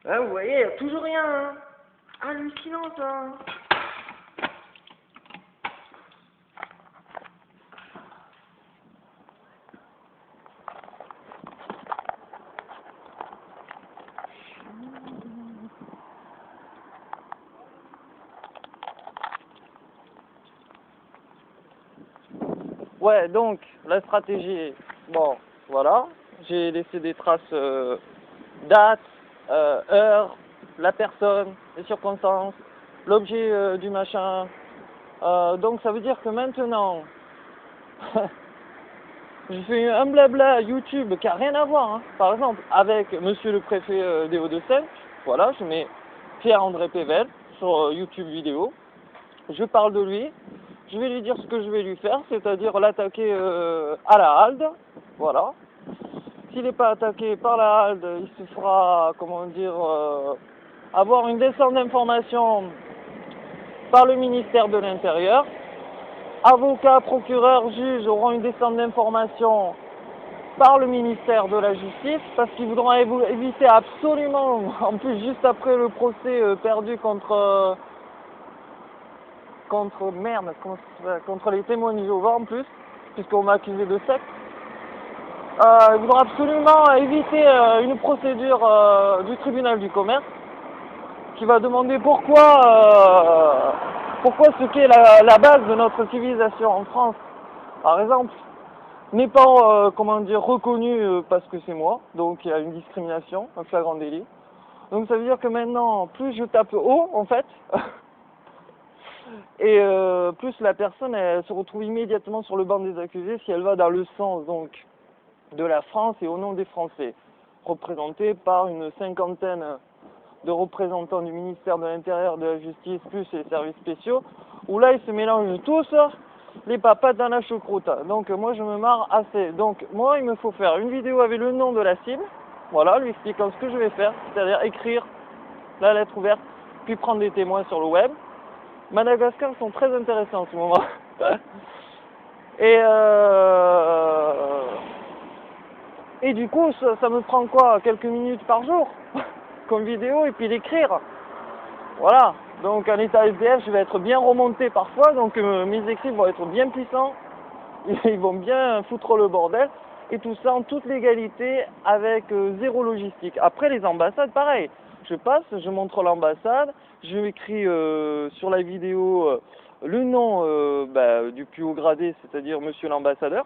Ah, vous voyez, y a toujours rien, hein. Hallucinant, ça. Ouais, donc, la stratégie, bon, voilà, j'ai laissé des traces, date, heure, la personne, les circonstances, l'objet du machin. Donc ça veut dire que maintenant, je fais un blabla YouTube qui a rien à voir, hein. Par exemple, avec monsieur le préfet des Hauts-de-Seine, voilà, je mets Pierre-André Pével sur YouTube vidéo, je parle de lui, je vais lui dire ce que je vais lui faire, c'est-à-dire l'attaquer à la halde, voilà. S'il n'est pas attaqué par la halde, il se fera, comment dire, avoir une descente d'informations par le ministère de l'Intérieur. Avocats, procureurs, juges auront une descente d'informations par le ministère de la Justice parce qu'ils voudront éviter absolument, en plus juste après le procès perdu contre merde, contre les témoins de Jéhovah en plus, puisqu'on m'a accusé de secte. Il voudra absolument éviter une procédure du tribunal du commerce qui va demander pourquoi ce qu'est la base de notre civilisation en France, par exemple, n'est pas comment dire reconnu parce que c'est moi, donc il y a une discrimination, un flagrant délit. Donc ça veut dire que maintenant, plus je tape haut en fait, et plus la personne elle se retrouve immédiatement sur le banc des accusés si elle va dans le sens donc de la France et au nom des Français, représentés par une cinquantaine de représentants du ministère de l'Intérieur, de la Justice, plus les services spéciaux, où là ils se mélangent tous les papates dans la choucroute. Donc moi je me marre assez. Donc moi il me faut faire une vidéo avec le nom de la cible, voilà, lui expliquant ce que je vais faire, c'est-à-dire écrire la lettre ouverte, puis prendre des témoins sur le web. Madagascar sont très intéressants en ce moment. Et du coup, ça me prend quoi? Quelques minutes par jour comme vidéo et puis l'écrire. Voilà. Donc en état SDF, je vais être bien remonté parfois, donc mes écrits vont être bien puissants. Ils vont bien foutre le bordel. Et tout ça en toute légalité avec zéro logistique. Après les ambassades, pareil. Je passe, je montre l'ambassade, je écris sur la vidéo le nom du plus haut gradé, c'est-à-dire monsieur l'ambassadeur.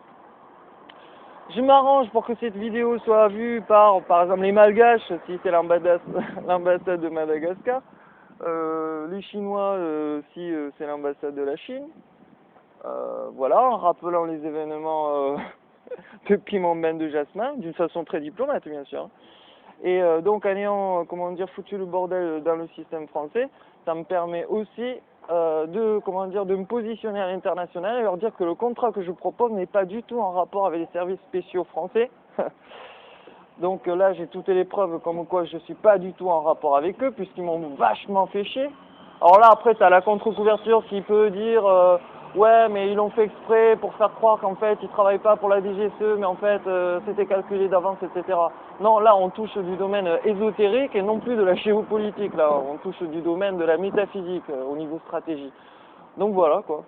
Je m'arrange pour que cette vidéo soit vue par exemple, les Malgaches, si c'est l'ambassade de Madagascar, les Chinois, si c'est l'ambassade de la Chine. Voilà, en rappelant les événements de Piment Bain de Jasmin, d'une façon très diplomate, bien sûr. Et donc, en ayant, comment dire, foutu le bordel dans le système français, ça me permet aussi de me positionner à l'international et leur dire que le contrat que je propose n'est pas du tout en rapport avec les services spéciaux français. Donc là, j'ai toutes les preuves comme quoi je ne suis pas du tout en rapport avec eux, puisqu'ils m'ont vachement fait chier. Alors là, après, tu as la contre-couverture qui peut dire ouais, mais ils l'ont fait exprès pour faire croire qu'en fait, ils ne travaillent pas pour la DGSE, mais en fait, c'était calculé d'avance, etc. Non, là, on touche du domaine ésotérique et non plus de la géopolitique. Là, on touche du domaine de la métaphysique au niveau stratégie. Donc voilà, quoi.